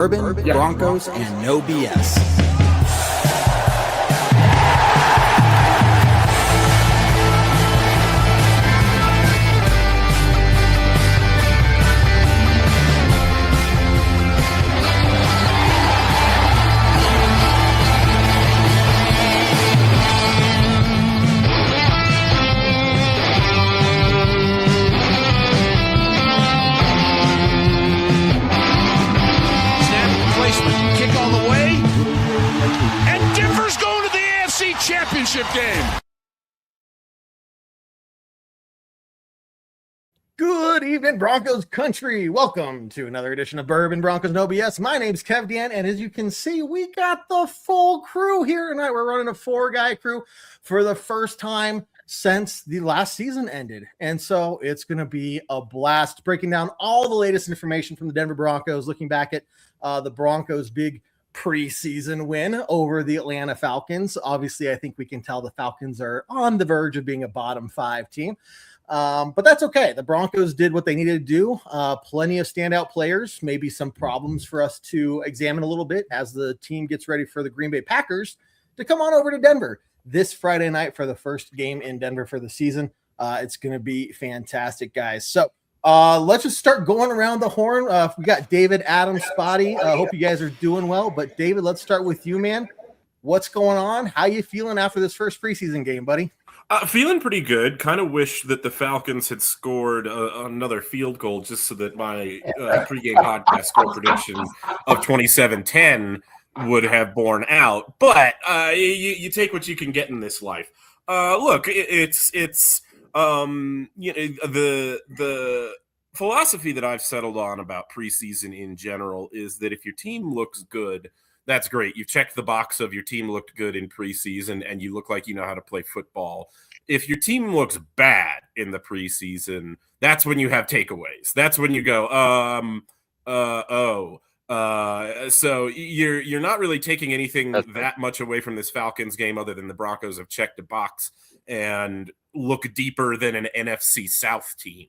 Bourbon, Broncos, and no BS. Championship game. Good evening, Broncos Country. Welcome to another edition of Bourbon, Broncos And NO B.S. My name's 𝐁𝐑𝐐EV, and as you can see, we got the full crew here tonight. We're running a 4-guy crew for the first time since the last season ended, and so it's going to be a blast breaking down all the latest information from the Denver Broncos, looking back at the Broncos' big preseason win over the Atlanta Falcons. Obviously, I think we can tell the Falcons are on the verge of being a bottom 5 team, but that's okay. The Broncos did what they needed to do. Plenty of standout players, maybe some problems for us to examine a little bit as the team gets ready for the Green Bay Packers to come on over to Denver this Friday night for the first game in Denver for the season. It's going to be fantastic, guys. So let's just start going around the horn. We got David, Adam, Spotty. I hope you guys are doing well. But David, let's start with you, man. What's going on? How you feeling after this first preseason game, buddy? Feeling pretty good. Kind of wish that the Falcons had scored another field goal just so that my pregame podcast score prediction of 27-10 would have borne out. But you take what you can get in this life. Look, it's the philosophy that I've settled on about preseason in general is that if your team looks good, that's great. You've checked the box of your team looked good in preseason and you look like you know how to play football. If your team looks bad in the preseason, that's when you have takeaways. That's when you go, so you're not really taking anything that much away from this Falcons game other than the Broncos have checked a box and look deeper than an NFC South team.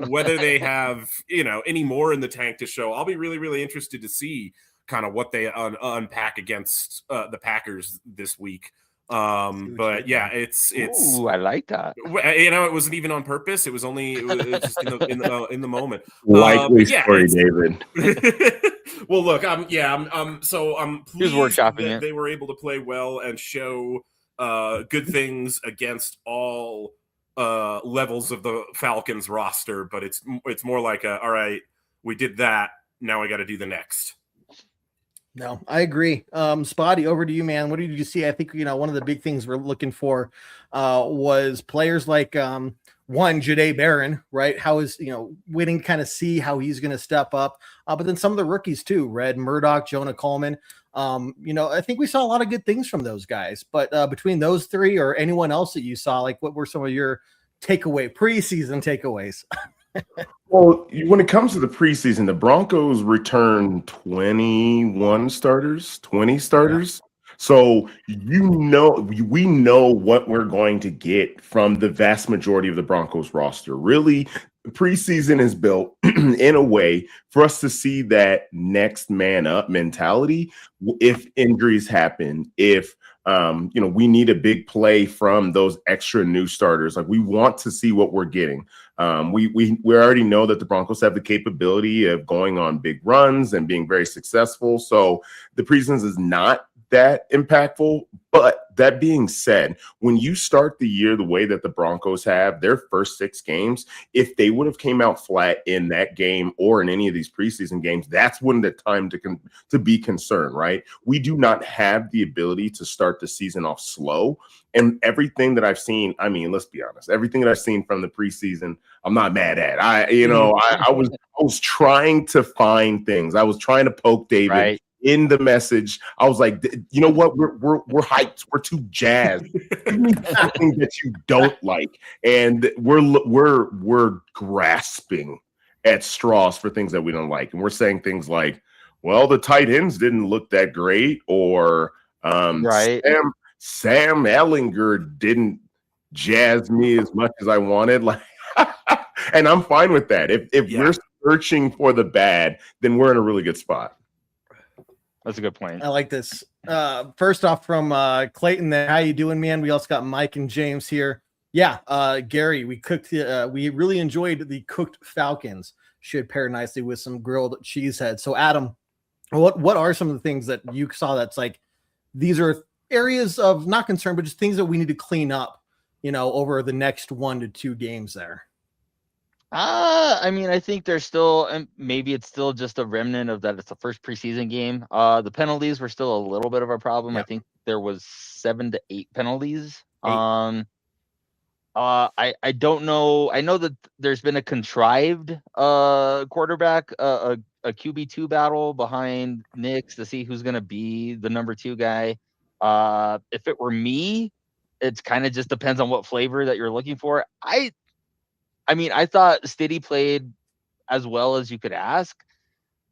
Whether they have, any more in the tank to show, I'll be really, really interested to see kind of what they unpack against the Packers this week. But yeah, it's. Ooh, I like that. It wasn't even on purpose. It was just in the moment. Likely story, David. Well, look, I'm pleased workshopping they were able to play well and show good things against all levels of the Falcons roster. But it's more like all right, we did that. Now I got to do the next. No, I agree. Spotty, over to you, man. What did you see? I think, one of the big things we're looking for was players like Jahdae Barron, right? How is, waiting to kind of see how he's going to step up. But then some of the rookies too, Red Murdoch, Jonah Coleman. I think we saw a lot of good things from those guys. But between those three or anyone else that you saw, like what were some of your preseason takeaways? Well, when it comes to the preseason, the Broncos return 20 starters. So, we know what we're going to get from the vast majority of the Broncos roster. Really, the preseason is built in a way for us to see that next man up mentality. If injuries happen, if we need a big play from those extra new starters. Like, we want to see what we're getting. We already know that the Broncos have the capability of going on big runs and being very successful. So the preseason is not that impactful. But that being said, when you start the year the way that the Broncos have, their first 6 games, if they would have came out flat in that game or in any of these preseason games, that's when the time to be concerned, right? We do not have the ability to start the season off slow. And everything that I've seen, I mean, let's be honest, everything that I've seen from the preseason, I'm not mad at. I was trying to find things. I was trying to poke David. Right. In the message, I was like, you know what? We're hyped. We're too jazzed. Give me something that you don't like, and we're grasping at straws for things that we don't like, and we're saying things like, "Well, the tight ends didn't look that great," or right. Sam Ellinger didn't jazz me as much as I wanted. Like, and I'm fine with that. If we're searching for the bad, then we're in a really good spot. That's a good point. I like this. First off, from Clayton, there, how you doing, man? We also got Mike and James here. Yeah, Gary, we cooked. We really enjoyed the cooked Falcons. Should pair nicely with some grilled cheese heads. So, Adam, what are some of the things that you saw that's like these are areas of not concern, but just things that we need to clean up, over the next 1 to 2 games there? I mean, I think there's still, and maybe it's still just a remnant of that. It's the first preseason game. The penalties were still a little bit of a problem. Yep. I think there was 7 to 8 penalties. 8. I don't know. I know that there's been a contrived quarterback, a QB2 battle behind Nix to see who's going to be the number 2 guy. If it were me, it's kind of just depends on what flavor that you're looking for. I mean, I thought Stiddy played as well as you could ask,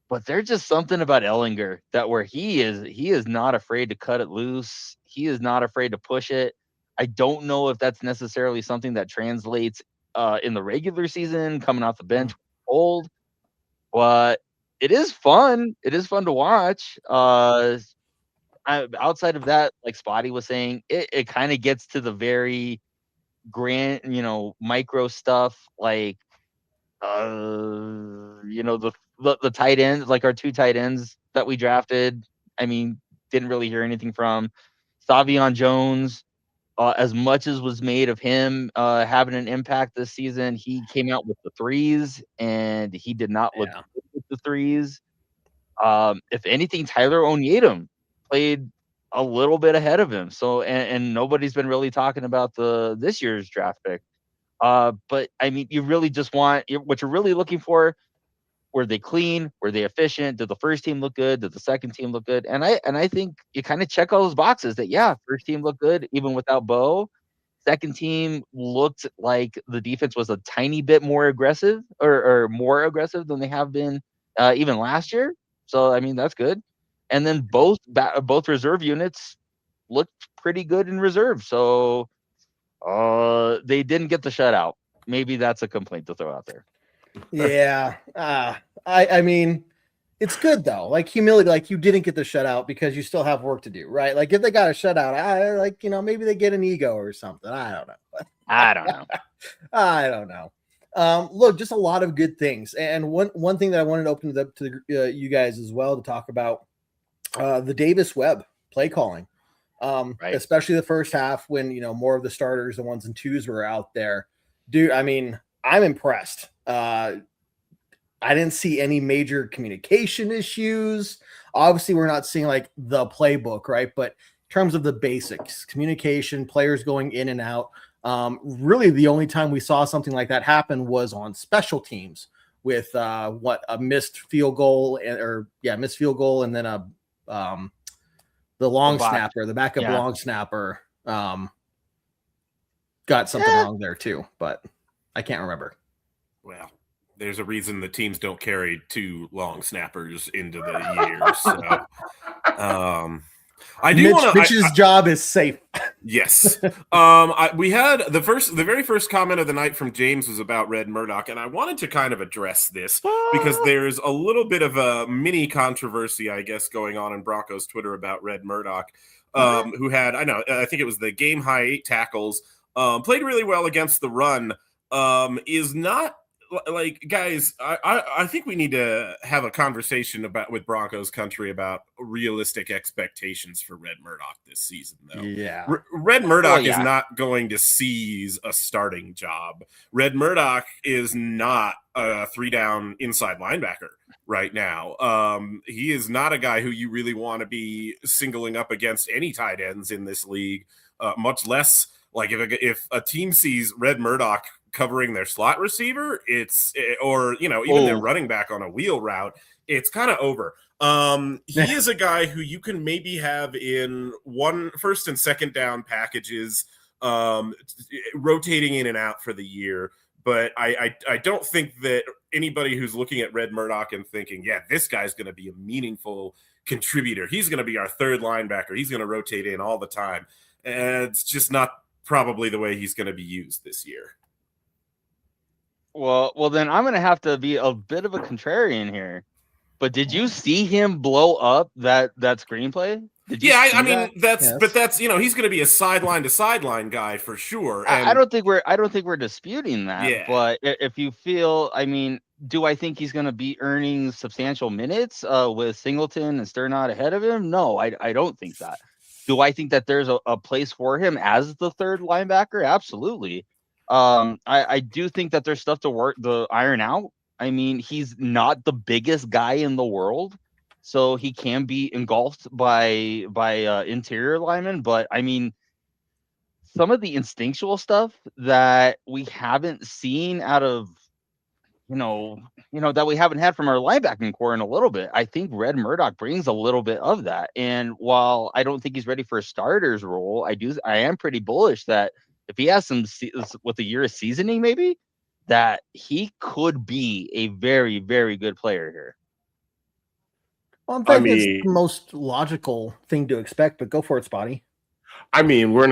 but there's just something about Ehlinger that where he is not afraid to cut it loose. He is not afraid to push it. I don't know if that's necessarily something that translates in the regular season, coming off the bench old, but it is fun. It is fun to watch. Outside of that, like Spotty was saying, it kind of gets to the very grand, micro stuff, like the tight ends, like our 2 tight ends that we drafted. I mean, didn't really hear anything from Savion Jones. As much as was made of him having an impact this season, he came out with the 3s, and he did not look good with the 3s. If anything, Tyler Onyedum played a little bit ahead of him. So, and nobody's been really talking about this year's draft pick. But I mean, you really just want what you're really looking for. Were they clean? Were they efficient? Did the first team look good? Did the second team look good? And I think you kind of check all those boxes that, yeah, first team looked good, even without Bo. Second team looked like the defense was a tiny bit more aggressive or more aggressive than they have been even last year. So, I mean, that's good. And then both reserve units looked pretty good in reserve. So they didn't get the shutout. Maybe that's a complaint to throw out there. Yeah. I mean, it's good though. Like humility, like you didn't get the shutout because you still have work to do, right? Like if they got a shutout, maybe they get an ego or something. I don't know. I don't know. I don't know. Look, just a lot of good things. And one thing that I wanted to open it up to you guys as well to talk about the Davis Webb play calling, right. Especially the first half when, more of the starters, the 1s and 2s were out there. Dude, I mean, I'm impressed. I didn't see any major communication issues. Obviously, we're not seeing like the playbook, right? But in terms of the basics, communication, players going in and out, really the only time we saw something like that happen was on special teams with a missed field goal missed field goal, and then the long snapper, the backup long snapper got something wrong there too, but I can't remember. Well, there's a reason the teams don't carry 2 long snappers into the year. So, I do want to. Mitch's job is safe. Yes. We had the very first comment of the night from James was about Red Murdoch, and I wanted to kind of address this because there's a little bit of a mini controversy, I guess, going on in Broncos Twitter about Red Murdoch, who had I think it was the game high 8 tackles, played really well against the run. Is not. Like, guys, I think we need to have a conversation with Broncos Country about realistic expectations for Red Murdoch this season, though. Yeah. Red Murdoch is not going to seize a starting job. Red Murdoch is not a 3-down inside linebacker right now. He is not a guy who you really want to be singling up against any tight ends in this league, much less like if a team sees Red Murdoch covering their slot receiver, even their running back on a wheel route, it's kind of over. He is a guy who you can maybe have in 1st and 2nd down packages, rotating in and out for the year. But I don't think that anybody who's looking at Red Murdoch and thinking, yeah, this guy's going to be a meaningful contributor. He's going to be our 3rd linebacker. He's going to rotate in all the time. And it's just not probably the way he's going to be used this year. Well, then I'm going to have to be a bit of a contrarian here. But did you see him blow up that screenplay? Did you Yeah, see I mean that? that's Yes. but that's he's going to be a sideline to sideline guy for sure. I And don't think we're disputing that. Yeah. But if you feel, I mean, do I think he's going to be earning substantial minutes with Singleton and Sternot ahead of him? No, I don't think that. Do I think that there's a place for him as the third linebacker? Absolutely. I do think that there's stuff to iron out. I mean, he's not the biggest guy in the world, so he can be engulfed by interior linemen. But I mean, some of the instinctual stuff that we haven't seen out of that we haven't had from our linebacking core in a little bit. I think Red Murdoch brings a little bit of that. And while I don't think he's ready for a starter's role, I am pretty bullish that if he has with a year of seasoning, maybe that he could be a very, very good player here. Well, I'm thinking it's the most logical thing to expect, but go for it, Spotty. I mean, we're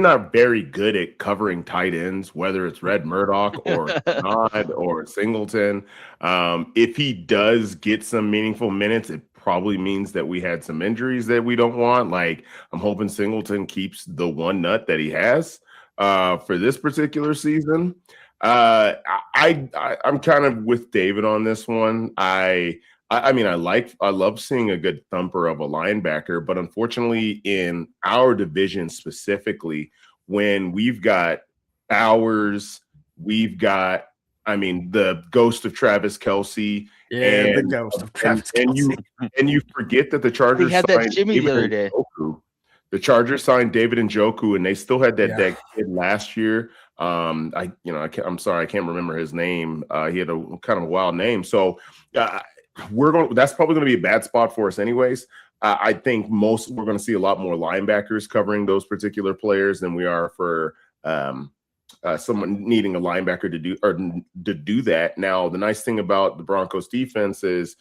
not very good at covering tight ends, whether it's Red Murdoch or Nod or Singleton. If he does get some meaningful minutes, it probably means that we had some injuries that we don't want. Like, I'm hoping Singleton keeps the one nut that he has for this particular season. I'm kind of with David on this one. I love seeing a good thumper of a linebacker, but unfortunately in our division specifically, when we've got Bowers, we've got, the ghost of Travis Kelce. Yeah, the ghost of Travis Kelce. And you forget that the Chargers had that Jimmy the other day. The Chargers signed David Njoku, and they still had that kid last year. I'm sorry, I can't remember his name. He had a kind of a wild name. So that's probably going to be a bad spot for us anyways. I think we're going to see a lot more linebackers covering those particular players than we are for someone needing a linebacker to do that. Now, the nice thing about the Broncos defense is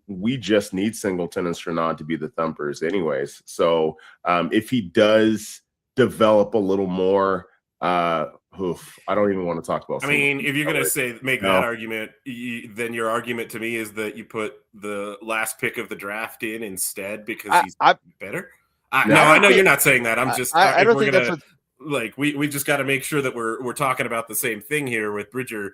we just need Singleton and Sternad to be the thumpers anyways. So if he does develop a little more, I don't even want to talk about. I mean, if you're going to make that argument, then your argument to me is that you put the last pick of the draft in instead because he's better. I know you're not saying that. I'm just. I don't think that's what. We just got to make sure that we're talking about the same thing here with Bridger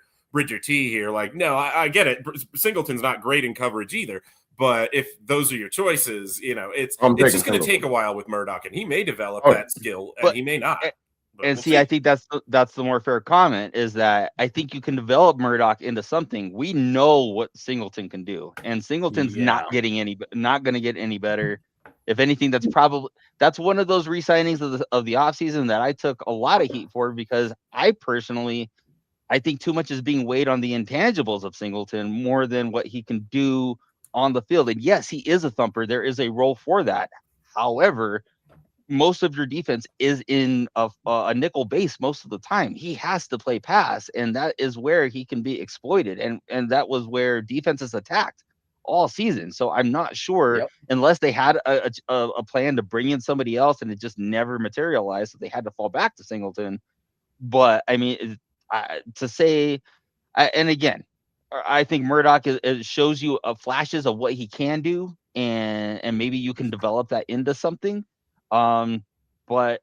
T here. Like, no, I get it. Singleton's not great in coverage either. But if those are your choices, it's just going to take a while with Murdoch, and he may develop that skill, and he may not. And we'll see, I think that's the more fair comment is that I think you can develop Murdoch into something. We know what Singleton can do, and Singleton's not going to get any better. If anything, that's one of those re-signings of the offseason that I took a lot of heat for, because I think too much is being weighed on the intangibles of Singleton more than what he can do on the field. And yes, he is a thumper. There is a role for that. However, most of your defense is in a nickel base most of the time. He has to play pass, and that is where he can be exploited. And that was where defenses attacked all season. So I'm not sure, unless they had a plan to bring in somebody else and it just never materialized, so they had to fall back to Singleton. But I mean, and again, I think Murdoch shows you flashes of what he can do, and maybe you can develop that into something. But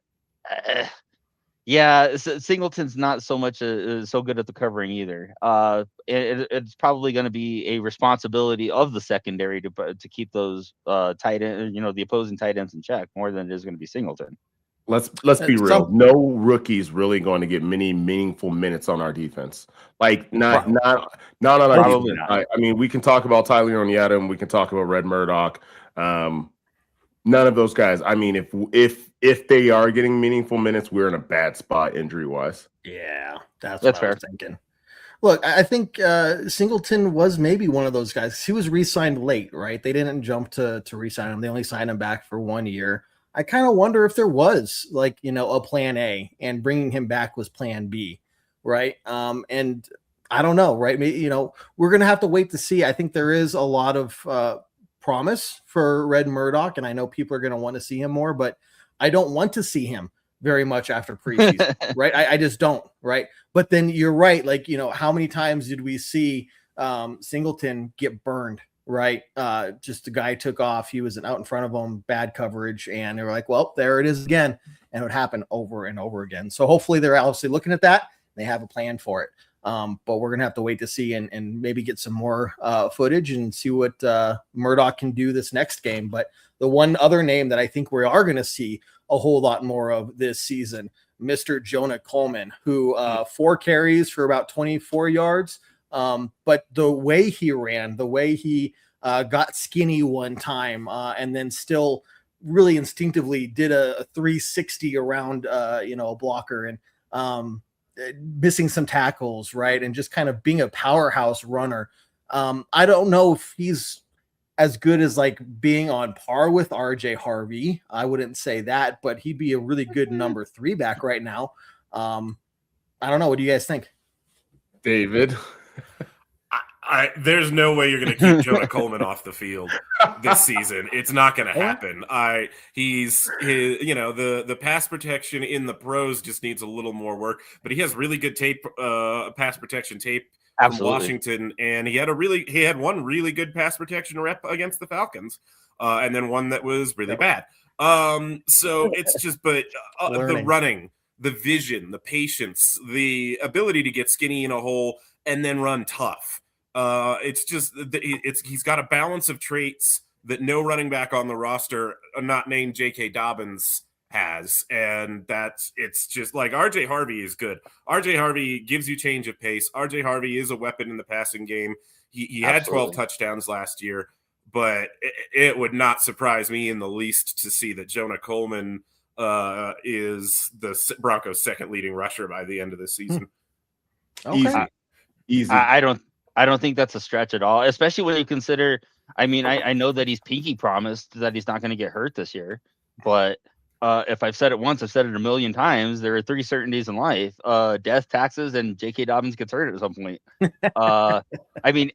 Singleton's not so much so good at the covering either. It's probably going to be a responsibility of the secondary to keep those tight end, the opposing tight ends in check more than it is going to be Singleton. Let's be real. No rookie's really going to get many meaningful minutes on our defense. Like not on our defense. I mean, we can talk about Tyler Onyeta and we can talk about Red Murdoch. None of those guys. I mean, if they are getting meaningful minutes, we're in a bad spot injury wise. Yeah, that's what I was thinking. Look, I think Singleton was maybe one of those guys. He was re-signed late, right? They didn't jump to re-sign him. They only signed him back for 1 year. I kind of wonder if there was a plan A and bringing him back was plan B, right? And I don't know, right? Maybe, we're going to have to wait to see. I think there is a lot of promise for Red Murdoch, and I know people are going to want to see him more, but I don't want to see him very much after preseason, right? I just don't, right? But then you're right. How many times did we see Singleton get burned, right? Just the guy took off. He was out in front of him, bad coverage. And they were like, well, there it is again. And it would happen over and over again. So hopefully they're obviously looking at that. They have a plan for it. But we're going to have to wait to see and maybe get some more footage and see what Murdoch can do this next game. But the one other name that I think we are going to see a whole lot more of this season, Mr. Jonah Coleman, who 4 carries for about 24 yards. But the way he ran, the way he got skinny one time and then still really instinctively did a 360 around, a blocker and missing some tackles, right? And just kind of being a powerhouse runner. I don't know if he's as good as like being on par with 𝐁𝐵. I wouldn't say that, but he'd be a really good number 3 back right now. I don't know. What do you guys think? David? There's no way you're going to keep Jonah Coleman off the field this season. It's not going to happen. The pass protection in the pros just needs a little more work, but he has really good pass protection tape from Washington, and he had one really good pass protection rep against the Falcons, and then one that was really bad. So it's just, but the running, the vision, the patience, the ability to get skinny in a hole and then run tough. He's got a balance of traits that no running back on the roster, not named J.K. Dobbins, has. And it's just like 𝐁𝐵 is good. 𝐁𝐵 gives you change of pace. 𝐁𝐵 is a weapon in the passing game. He had 12 touchdowns last year, but it would not surprise me in the least to see that Jonah Coleman is the Broncos' second leading rusher by the end of the season. Okay. Easy. I don't think that's a stretch at all, especially when you consider, I know that he's pinky promised that he's not going to get hurt this year, but if I've said it once, I've said it a million times. There are 3 certainties in life: death, taxes, and J.K. Dobbins gets hurt at some point.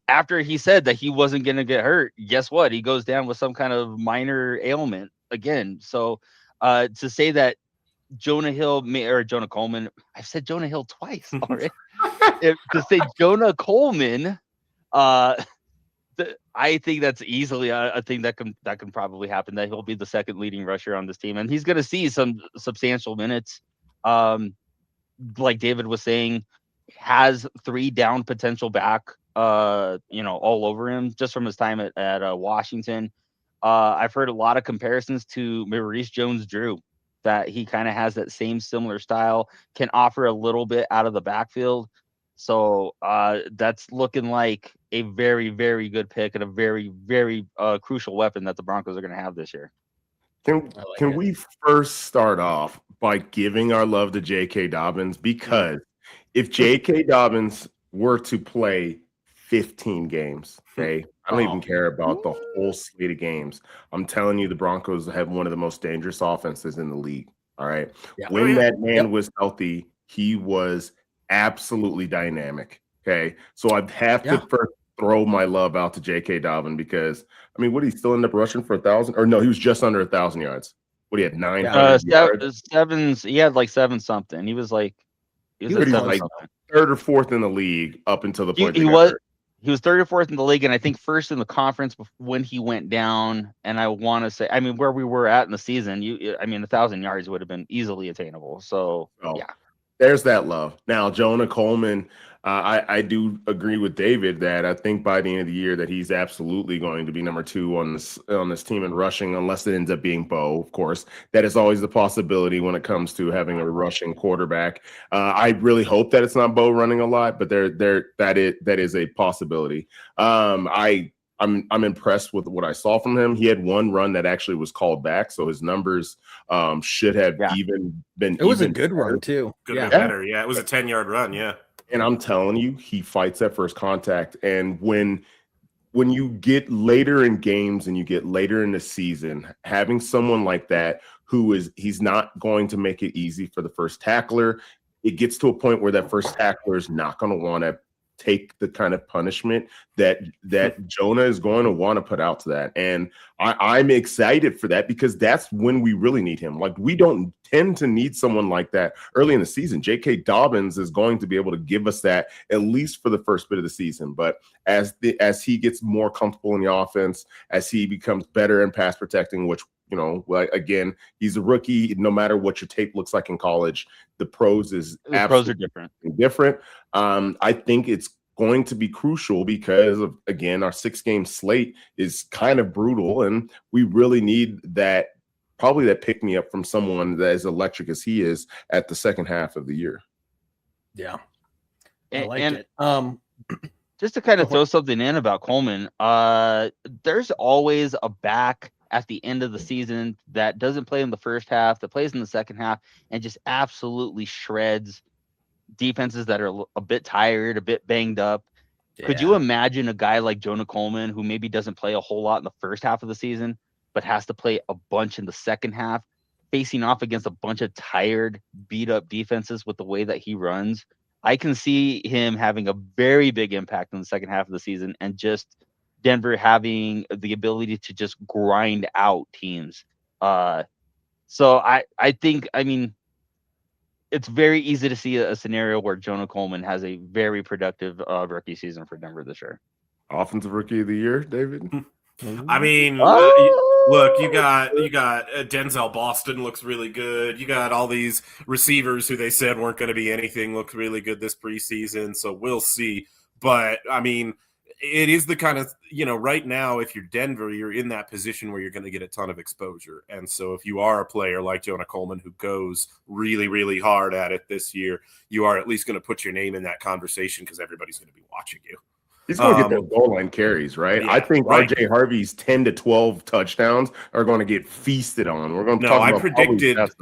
After he said that he wasn't going to get hurt, guess what? He goes down with some kind of minor ailment again. So to say that Jonah Coleman, I've said Jonah Hill twice already. To say Jonah Coleman, I think that's easily a thing that can probably happen. That he'll be the second leading rusher on this team, and he's going to see some substantial minutes. Like David was saying, has 3 down potential back, all over him just from his time at Washington. I've heard a lot of comparisons to Maurice Jones-Drew, that he kind of has that same similar style, can offer a little bit out of the backfield. So that's looking like a very, very good pick and a very, very crucial weapon that the Broncos are going to have this year. Can we first start off by giving our love to J.K. Dobbins? Because if J.K. Dobbins were to play 15 games, okay, I don't even care about the whole slate of games. I'm telling you, the Broncos have one of the most dangerous offenses in the league. All right. Yeah. When that man was healthy, he was absolutely dynamic. Okay. So I'd have to first throw my love out to J.K. Dobbins because, what did he still end up rushing for 1,000? Or no, he was just under 1,000 yards. What, he had 900 yards? He had like 7 something. He was like, like third or fourth in the league up until the point he was third or fourth in the league, and I think first in the conference when he went down. And I want to say, where we were at in the season, 1,000 yards would have been easily attainable. So yeah, there's that love. Now, Jonah Coleman, I do agree with David that I think by the end of the year that he's absolutely going to be number 2 on this team in rushing, unless it ends up being Bo, of course. That is always the possibility when it comes to having a rushing quarterback. I really hope that it's not Bo running a lot, but that is a possibility. I'm impressed with what I saw from him. He had one run that actually was called back, so his numbers should have even been. It was a good run too. Better. Yeah, it was a 10-yard run. Yeah. And I'm telling you, he fights at first contact. And when you get later in games and you get later in the season, having someone like that he's not going to make it easy for the first tackler. It gets to a point where that first tackler is not going to want to take the kind of punishment that Jonah is going to want to put out to that. And I'm excited for that because that's when we really need him. Like, we don't tend to need someone like that early in the season. J.K. Dobbins is going to be able to give us that at least for the first bit of the season. But as he gets more comfortable in the offense, as he becomes better in pass protecting, which, you know, again, he's a rookie. No matter what your tape looks like in college, the pros are different. I think it's going to be crucial because of, again, our 6-game slate is kind of brutal, and we really need that, probably that pick me up from someone that is electric as he is at the second half of the year. Yeah, it. Just to kind of throw something in about Coleman, there's always a back at the end of the season that doesn't play in the first half, that plays in the second half, and just absolutely shreds defenses that are a bit tired, a bit banged up. Yeah. Could you imagine a guy like Jonah Coleman, who maybe doesn't play a whole lot in the first half of the season, but has to play a bunch in the second half, facing off against a bunch of tired, beat up defenses with the way that he runs? I can see him having a very big impact in the second half of the season, and just Denver having the ability to just grind out teams. So I think, I mean, it's very easy to see a scenario where Jonah Coleman has a very productive rookie season for Denver this year. Offensive Rookie of the Year, David? I mean, look, you got Denzel Boston looks really good. You got all these receivers who they said weren't going to be anything look really good this preseason. So we'll see. But I mean, it is the kind of, you know, right now, if you're Denver, you're in that position where you're going to get a ton of exposure. And so if you are a player like Jonah Coleman who goes really, really hard at it this year, you are at least going to put your name in that conversation because everybody's going to be watching you. He's going to get those goal line carries, right? Yeah, I think RJ Harvey's 10 to 12 touchdowns are going to get feasted on. We're going to talk about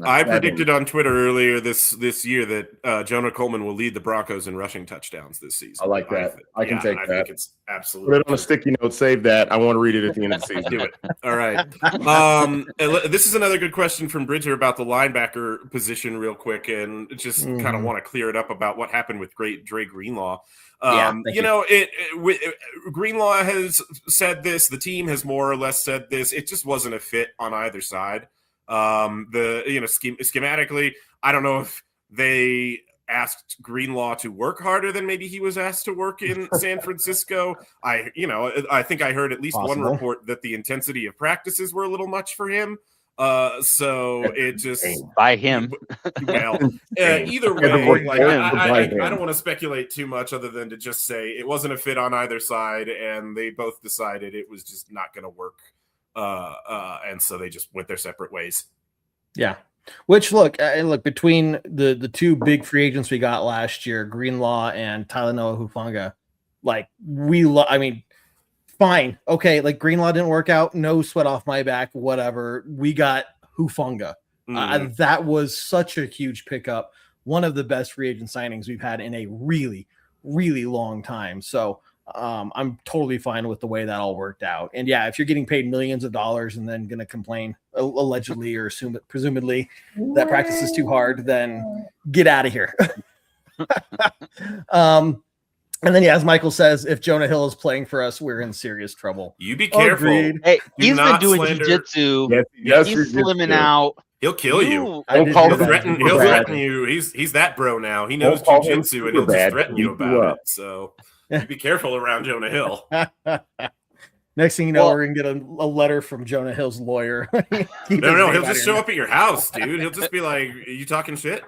I predicted on Twitter earlier this year that Jonah Coleman will lead the Broncos in rushing touchdowns this season. I like that. I can take that. I think it's absolutely. Put it on a sticky note. Save that. I want to read it at the end of the season. Do it. All right. This is another good question from Bridger about the linebacker position, real quick, and just kind of want to clear it up about what happened with Dre Greenlaw. Greenlaw has said this. The team has more or less said this. It just wasn't a fit on either side. Schematically, I don't know if they asked Greenlaw to work harder than maybe he was asked to work in San Francisco. I think I heard at least one report that the intensity of practices were a little much for him. So it just by him. Well, either way, I don't want to speculate too much other than to just say it wasn't a fit on either side, and they both decided it was just not going to work. And so they just went their separate ways. Yeah. Which look between the two big free agents we got last year, Greenlaw and Talanoa Hufanga, fine. Okay. Like, Greenlaw didn't work out. No sweat off my back, whatever. We got Hufanga. That was such a huge pickup. One of the best free agent signings we've had in a really, really long time. So I'm totally fine with the way that all worked out. And yeah, if you're getting paid millions of dollars and then going to complain allegedly or presumably that practice is too hard, then get out of here. And then, as Michael says, if Jonah Hill is playing for us, we're in serious trouble. You be careful. Agreed. Hey, he's been doing jiu-jitsu. Yes, he's slimming out. He'll kill you. He'll threaten you. He's that bro now. He knows jiu-jitsu, and he'll just threaten you about it. So be careful around Jonah Hill. Next thing you know, we're going to get a letter from Jonah Hill's lawyer. No, he'll just show up at your house, dude. He'll just be like, "Are you talking shit?"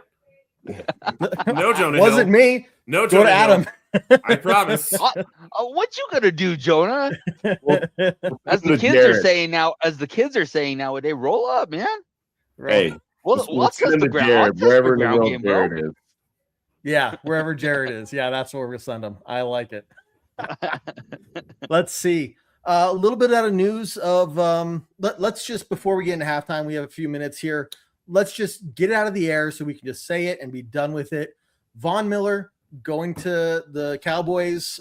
No, Jonah Hill. Wasn't me. No, Jonah. Go to Adam. I promise. What you gonna do, Jonah? As the kids are saying nowadays, roll up, man. Hey, we'll touch the ground. Wherever in the world Jared is. Yeah, wherever Jared is. Yeah, that's where we'll send him. I like it. Let's see. A little bit out of news of let's just, before we get into halftime, we have a few minutes here. Let's just get it out of the air so we can just say it and be done with it. Von Miller going to the Cowboys.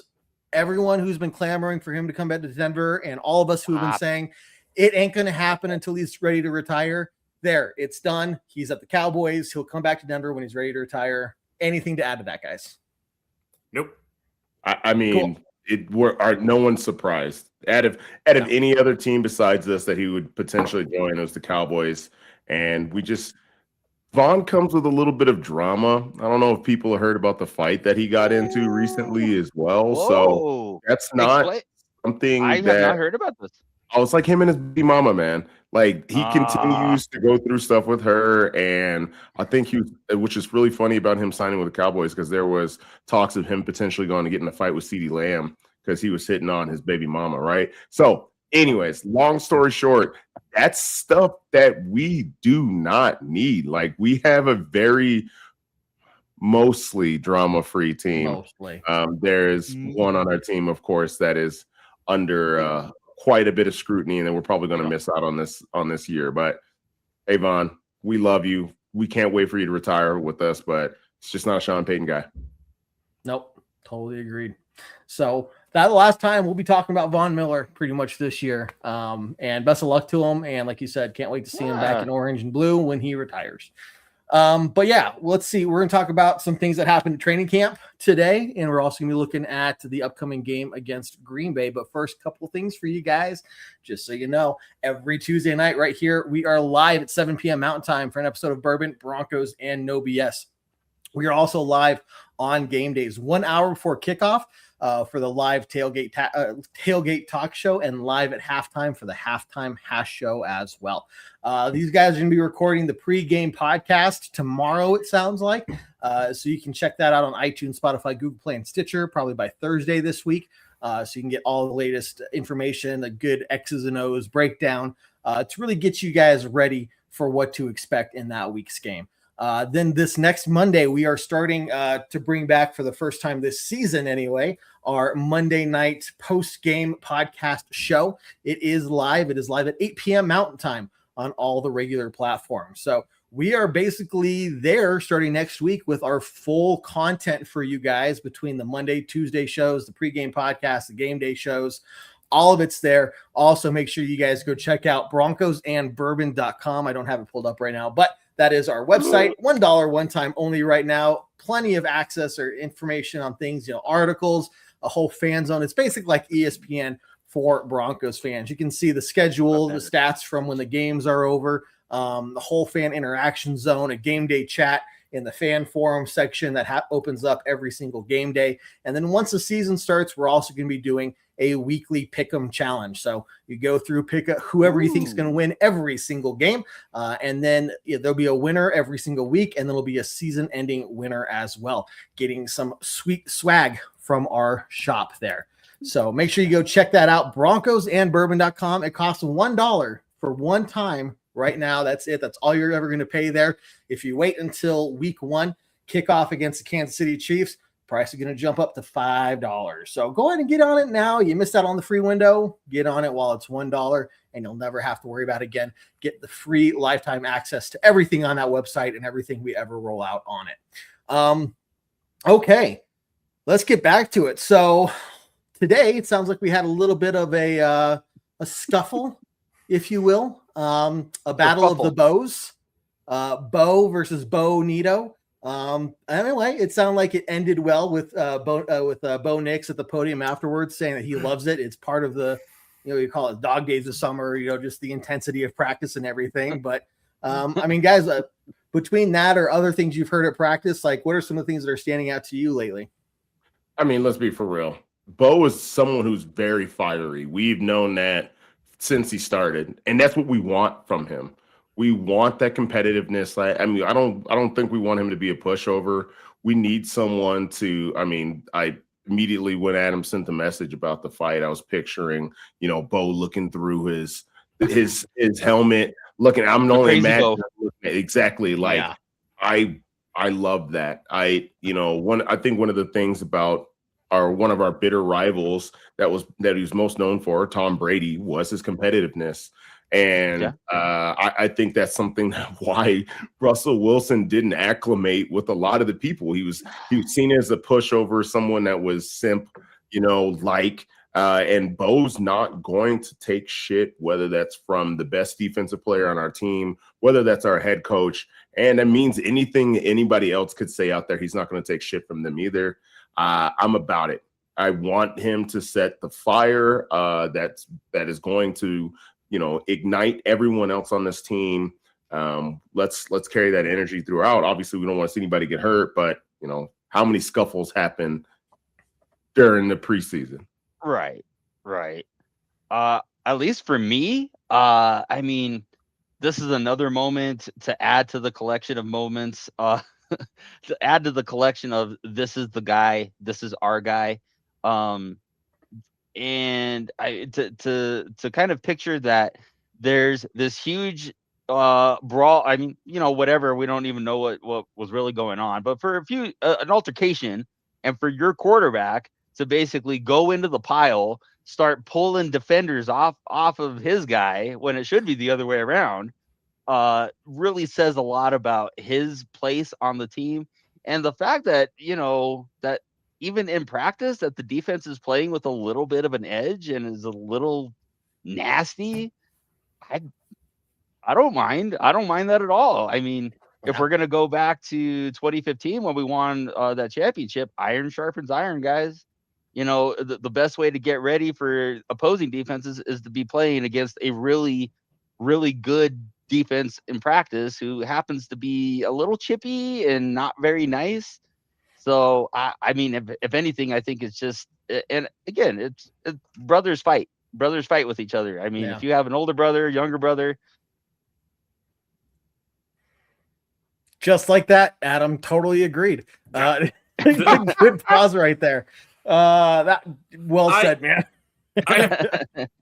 Everyone who's been clamoring for him to come back to Denver, and all of us who have been saying it ain't going to happen until he's ready to retire. There, it's done. He's at the Cowboys. He'll come back to Denver when he's ready to retire. Anything to add to that, guys? Nope. I mean, no one's surprised. Out of any other team besides us that he would potentially join, it was the Cowboys. And Vaughn comes with a little bit of drama. I don't know if people heard about the fight that he got into recently as well. Whoa. So that's not something I have not heard about this. Oh, it's like him and his baby mama, man. Like he continues to go through stuff with her, and I think which is really funny about him signing with the Cowboys, because there was talks of him potentially going to get in a fight with CeeDee Lamb because he was hitting on his baby mama, right? So, anyways, long story short, that's stuff that we do not need. Like, we have a very mostly drama-free team. Mostly. There's one on our team, of course, that is under quite a bit of scrutiny, and then we're probably going to miss out on this year. But hey, Vaughn, we love you. We can't wait for you to retire with us, but it's just not a Sean Payton guy. Nope, totally agreed. So that's the last time we'll be talking about Von Miller pretty much this year. And best of luck to him. And like you said, can't wait to see him back in orange and blue when he retires. But yeah, let's see. We're going to talk about some things that happened at training camp today, and we're also going to be looking at the upcoming game against Green Bay. But first, couple of things for you guys, just so you know. Every Tuesday night right here, we are live at 7 p.m. Mountain Time for an episode of Bourbon, Broncos, and No BS. We are also live on game days 1 hour before kickoff for the live tailgate talk show, and live at halftime for the halftime hash show as well. These guys are going to be recording the pregame podcast tomorrow, it sounds like. So you can check that out on iTunes, Spotify, Google Play, and Stitcher probably by Thursday this week. So you can get all the latest information, the good X's and O's breakdown to really get you guys ready for what to expect in that week's game. Then this next Monday, we are starting to bring back, for the first time this season anyway, our Monday night post-game podcast show. It is live. It is live at 8 p.m. Mountain Time on all the regular platforms. So we are basically there starting next week with our full content for you guys between the Monday, Tuesday shows, the pregame podcast, the game day shows. All of it's there. Also, make sure you guys go check out broncosandbourbon.com. I don't have it pulled up right now, but that is our website. $1 one time only right now. Plenty of access or information on things, articles, a whole fan zone. It's basically like ESPN for Broncos fans. You can see the schedule, the stats from when the games are over, the whole fan interaction zone, a game day chat in the fan forum section that opens up every single game day. And then once the season starts, we're also going to be doing a weekly pick'em challenge. So you go through, pick whoever you think is going to win every single game. And then there'll be a winner every single week. And then there'll be a season ending winner as well, getting some sweet swag from our shop there. So make sure you go check that out. Broncosandbourbon.com. It costs $1 for one time right now. That's it. That's all you're ever going to pay there. If you wait until week 1, kickoff against the Kansas City Chiefs, price is going to jump up to $5. So go ahead and get on it now. You missed out on the free window. Get on it while it's $1, and you'll never have to worry about it again. Get the free lifetime access to everything on that website and everything we ever roll out on it. Okay, let's get back to it. So today, it sounds like we had a little bit of a scuffle, if you will, a battle of the bows, Bo versus Bo Nito. Anyway, it sounded like it ended well with Bo Nix at the podium afterwards, saying that he loves it. It's part of the, you call it dog days of summer, just the intensity of practice and everything. But I mean, guys, between that or other things you've heard at practice, like what are some of the things that are standing out to you lately? I mean, let's be for real. Bo is someone who's very fiery. We've known that since he started, and that's what we want from him. We want that competitiveness. I mean, I don't think we want him to be a pushover. We need someone to. I mean, I immediately when Adam sent the message about the fight, I was picturing, Bo looking through his helmet, looking. I'm the only man exactly like. Yeah. I love that. I think one of the things about one of our bitter rivals that he was most known for, Tom Brady, was his competitiveness. And I think that's something why Russell Wilson didn't acclimate with a lot of the people. He was seen as a pushover, someone that was simp, and Bo's not going to take shit, whether that's from the best defensive player on our team, whether that's our head coach. And that means anything anybody else could say out there, he's not going to take shit from them either. I'm about it. I want him to set the fire that is going to, ignite everyone else on this team. Let's carry that energy throughout. Obviously, we don't want to see anybody get hurt, but how many scuffles happen during the preseason? Right. At least for me, I mean, this is another moment to add to the collection of moments, to add to the collection of this is the guy, this is our guy. And to kind of picture that there's this huge brawl. I mean, whatever, we don't even know what was really going on, but for an altercation, and for your quarterback to basically go into the pile, start pulling defenders off of his guy when it should be the other way around, really says a lot about his place on the team. And the fact that, that even in practice that the defense is playing with a little bit of an edge and is a little nasty, I don't mind. I don't mind that at all. I mean, if we're going to go back to 2015 when we won that championship, iron sharpens iron, guys. The best way to get ready for opposing defenses is to be playing against a really, really good defense in practice who happens to be a little chippy and not very nice. So, I mean, if anything, I think it's just, and again, it's brothers fight with each other. I mean, if you have an older brother, younger brother. Just like that, Adam totally agreed. Good pause right there. That well said, man.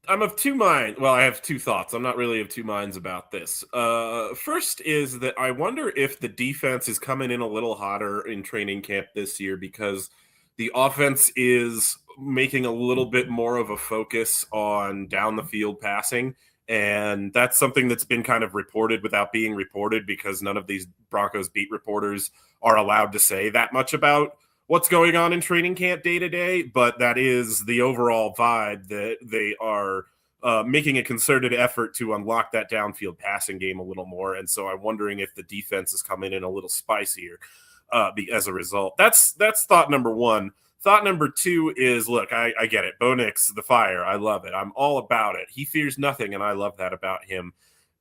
I'm of two minds. Well, I have two thoughts. I'm not really of two minds about this. First is that I wonder if the defense is coming in a little hotter in training camp this year because the offense is making a little bit more of a focus on down the field passing. And that's something that's been kind of reported without being reported because none of these Broncos beat reporters are allowed to say that much about what's going on in training camp day to day. But that is the overall vibe, that they are making a concerted effort to unlock that downfield passing game a little more. And so I'm wondering if the defense is coming in a little spicier as a result. That's thought number one. Thought number two is, look, I get it. Bo Nix, the fire. I love it. I'm all about it. He fears nothing, and I love that about him.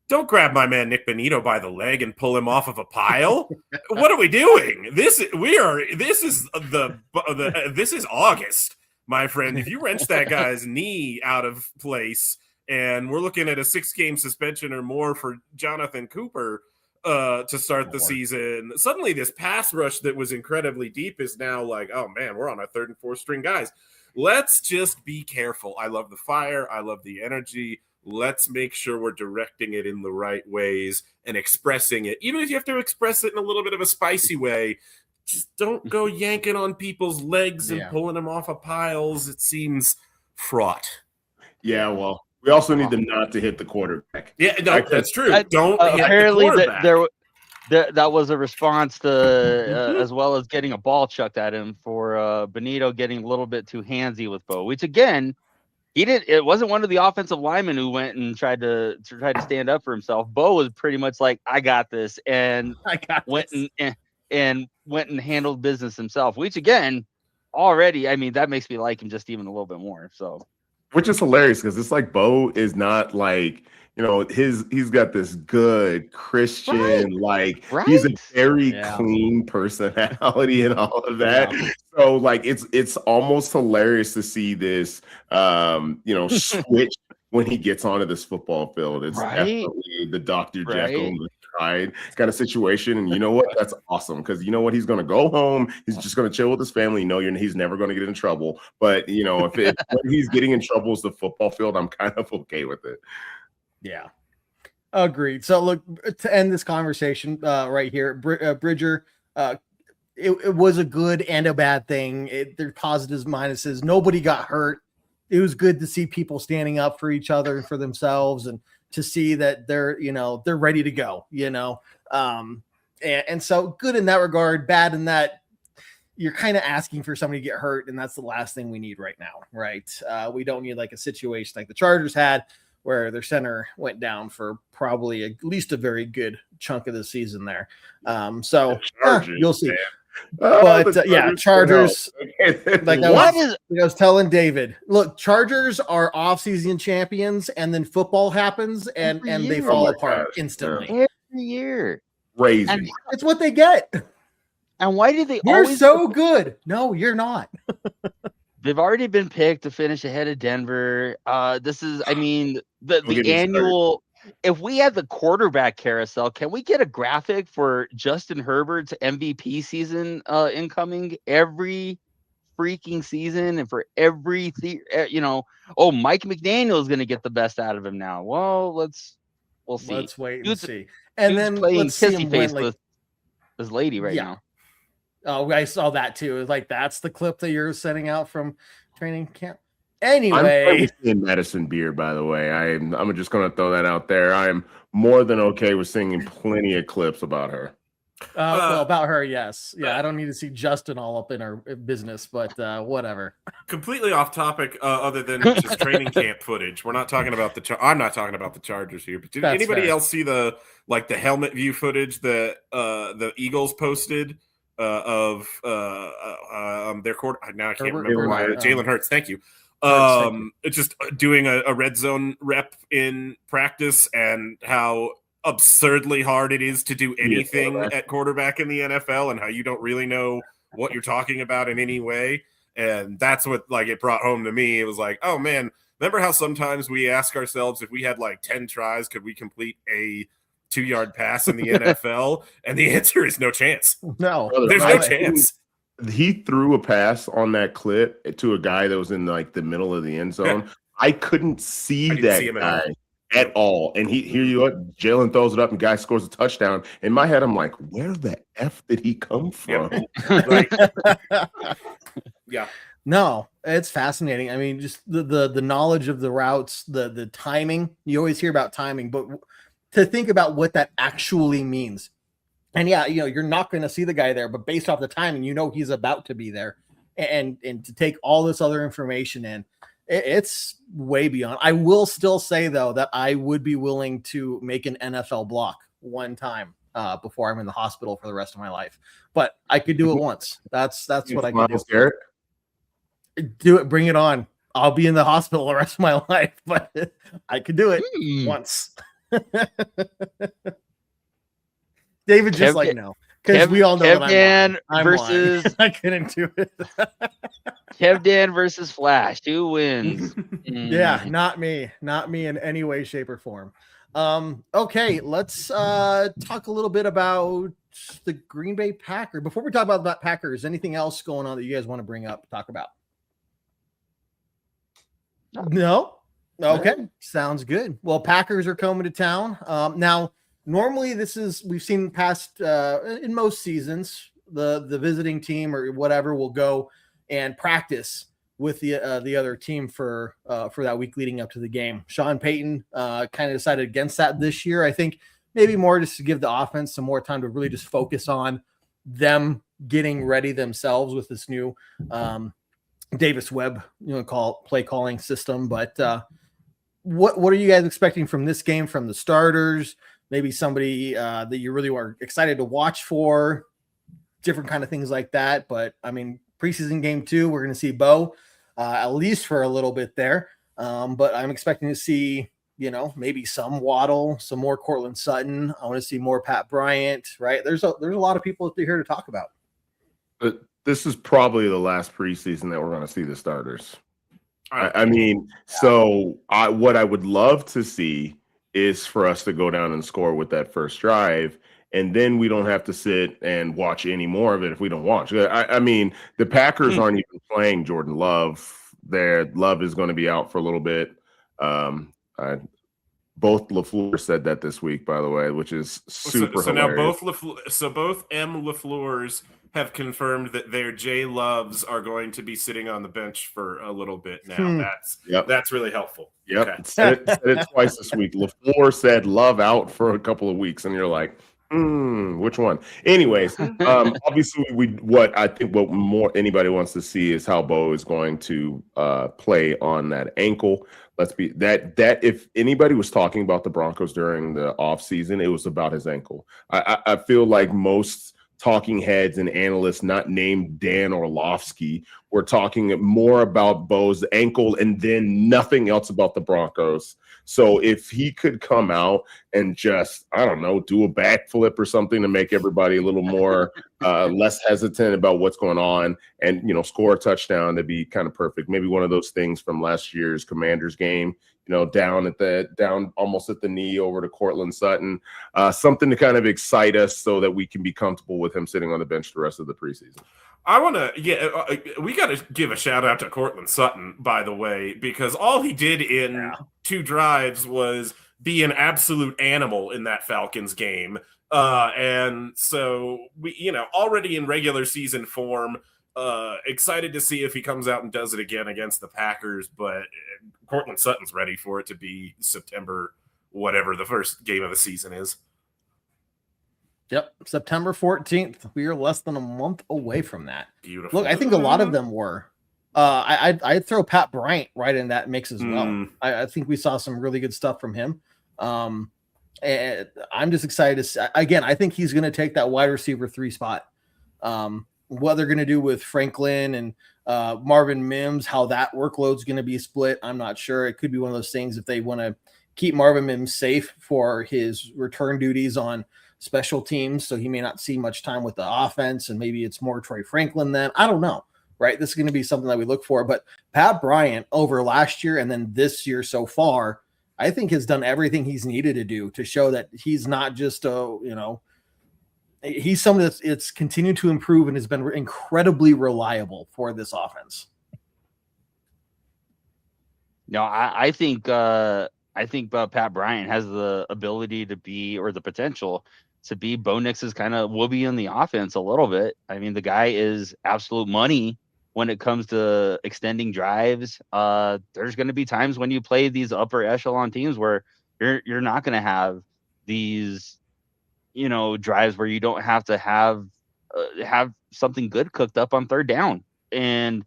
Don't grab my man Nick Bonito by the leg and pull him off of a pile. What are we doing? This is August, my friend. If you wrench that guy's knee out of place, and we're looking at a 6-game suspension or more for Jonathan Cooper to start the season, suddenly this pass rush that was incredibly deep is now like, oh man, we're on our 3rd and 4th string guys. Let's just be careful. I love the fire. I love the energy. Let's make sure we're directing it in the right ways and expressing it. Even if you have to express it in a little bit of a spicy way, just don't go yanking on people's legs and pulling them off of piles. It seems fraught. Yeah, well, we also need them not to hit the quarterback. Yeah, no, that's true. Don't hit apparently the quarterback. That was a response to as well as getting a ball chucked at him for Bonito getting a little bit too handsy with Bo, which again, it wasn't one of the offensive linemen who went and tried to stand up for himself. Bo was pretty much like, I got this, and went and handled business himself, which again, already, I mean, that makes me like him just even a little bit more. So, which is hilarious because it's like Bo is not like, he's got this good Christian, he's a very clean personality and all of that. Yeah. So like it's almost hilarious to see this switch when he gets onto this football field. It's definitely the Dr. Jekyll and the Hyde kind of situation. And you know what? That's awesome because you know what? He's going to go home. He's just going to chill with his family. He's never going to get in trouble. But if when he's getting in trouble is the football field, I'm kind of okay with it. Yeah, agreed. So look, to end this conversation right here, Bridger, it was a good and a bad thing. There's positives, minuses. Nobody got hurt. It was good to see people standing up for each other and for themselves, and to see that they're ready to go. And so good in that regard. Bad in that you're kind of asking for somebody to get hurt, and that's the last thing we need right now, right? We don't need like a situation like the Chargers had, where their center went down for probably at least a very good chunk of the season there. So you'll see. But yeah, Chargers. Like I was telling David, look, Chargers are off-season champions, and then football happens, and they fall apart instantly every year. Crazy. And it's what they get. And why do they? You're so good. No, you're not. They've already been picked to finish ahead of Denver. This is, I mean, the annual. If we had the quarterback carousel, can we get a graphic for Justin Herbert's MVP season incoming every freaking season, and for every Mike McDaniel is going to get the best out of him now. Well, we'll see. Let's wait and see. And then playing let's see kissy him face win, with this lady right now. Oh, I saw that too. Like, that's the clip that you're sending out from training camp. Anyway, I'm in Madison Beer, by the way. I'm just going to throw that out there. I am more than okay with singing plenty of clips about her. Well, about her, yes. Yeah, I don't need to see Justin all up in our business, but whatever. Completely off topic, other than just training camp footage. We're not talking about I'm not talking about the Chargers here. But did anybody else see the helmet view footage that the Eagles posted of their quarter? Now I can't remember why. Jalen Hurts. Thank you. It's just doing a red zone rep in practice, and how absurdly hard it is to do anything at quarterback in the NFL, and how you don't really know what you're talking about in any way. And that's what it brought home to me. It was like, oh man, remember how sometimes we ask ourselves, if we had 10 tries, could we complete a 2-yard pass in the NFL? And the answer is no chance. No, there's no chance. He threw a pass on that clip to a guy that was in the middle of the end zone. I couldn't see that guy at all. And Jalen throws it up and guy scores a touchdown. In my head, I'm like, where the F did he come from? Yeah. No, it's fascinating. I mean, just the knowledge of the routes, the timing. You always hear about timing, but to think about what that actually means. And yeah, you're not going to see the guy there, but based off the timing, he's about to be there, and to take all this other information in, it's way beyond. I will still say though that I would be willing to make an NFL block one time before I'm in the hospital for the rest of my life, but I could do it once. That's what I could do. Do it, bring it on. I'll be in the hospital the rest of my life, but I could do it once. David just no, because we all know that I'm versus I couldn't do it. Kevdan versus Flash. Who wins? Yeah, not me in any way, shape, or form. Okay, let's talk a little bit about the Green Bay Packers. Before we talk about that Packers, anything else going on that you guys want to bring up, talk about? No? Okay, sounds good. Well, Packers are coming to town. Now, normally we've seen past in most seasons, the visiting team or whatever will go and practice with the other team for that week leading up to the game. Sean Payton kind of decided against that this year. I think maybe more just to give the offense some more time to really just focus on them getting ready themselves with this new Davis Webb play calling system. But what are you guys expecting from this game from the starters? Maybe somebody that you really are excited to watch for, different kind of things like that. But I mean, preseason game 2, we're going to see Bo at least for a little bit there. But I'm expecting to see, maybe some Waddle, some more Cortland Sutton. I want to see more Pat Bryant, right? There's a lot of people that are here to talk about. But this is probably the last preseason that we're going to see the starters. I mean, so what I would love to see is for us to go down and score with that first drive, and then we don't have to sit and watch any more of it if we don't watch. I mean, the Packers aren't even playing Jordan Love. Their Love is going to be out for a little bit. Both LaFleur said that this week, by the way, which is super hilarious. Now both M. LaFleurs have confirmed that their J Loves are going to be sitting on the bench for a little bit now. That's really helpful. Yep. Okay. Said it twice this week. LaFleur said Love out for a couple of weeks, and you're like, which one? Anyways, obviously what more anybody wants to see is how Bo is going to play on that ankle. Let's be that if anybody was talking about the Broncos during the offseason, it was about his ankle. I feel like most talking heads and analysts not named Dan Orlovsky were talking more about Bo's ankle and then nothing else about the Broncos. So if he could come out and just, I don't know, do a backflip or something to make everybody a little more less hesitant about what's going on and, you know, score a touchdown, that'd be kind of perfect. Maybe one of those things from last year's Commanders game, you know, down almost at the knee over to Courtland Sutton, something to kind of excite us so that we can be comfortable with him sitting on the bench the rest of the preseason. I want to, we got to give a shout out to Courtland Sutton, by the way, because all he did in 2 drives was be an absolute animal in that Falcons game. And so we, you know, already in regular season form, excited to see if he comes out and does it again against the Packers. But Courtland Sutton's ready for it to be September, whatever the first game of the season is. Yep, September 14th. We are less than a month away from that. Beautiful. Look, I think a lot of them were. I'd throw Pat Bryant right in that mix as well. I think we saw some really good stuff from him. And I'm just excited to see, again, I think he's going to take that wide receiver 3 spot. What they're going to do with Franklin and Marvin Mims, how that workload's going to be split, I'm not sure. It could be one of those things if they want to keep Marvin Mims safe for his return duties on special teams, so he may not see much time with the offense, and maybe it's more Troy Franklin then. I don't know, right? This is going to be something that we look for. But Pat Bryant over last year and then this year so far, I think has done everything he's needed to do to show that he's not just he's someone that's continued to improve and has been incredibly reliable for this offense. No, I think Pat Bryant has the ability to be, or the potential to be, Bo Nix's kind of whoopee in the offense a little bit. I mean, the guy is absolute money when it comes to extending drives. There's going to be times when you play these upper echelon teams where you're not going to have these, you know, drives where you don't have to have something good cooked up on third down. And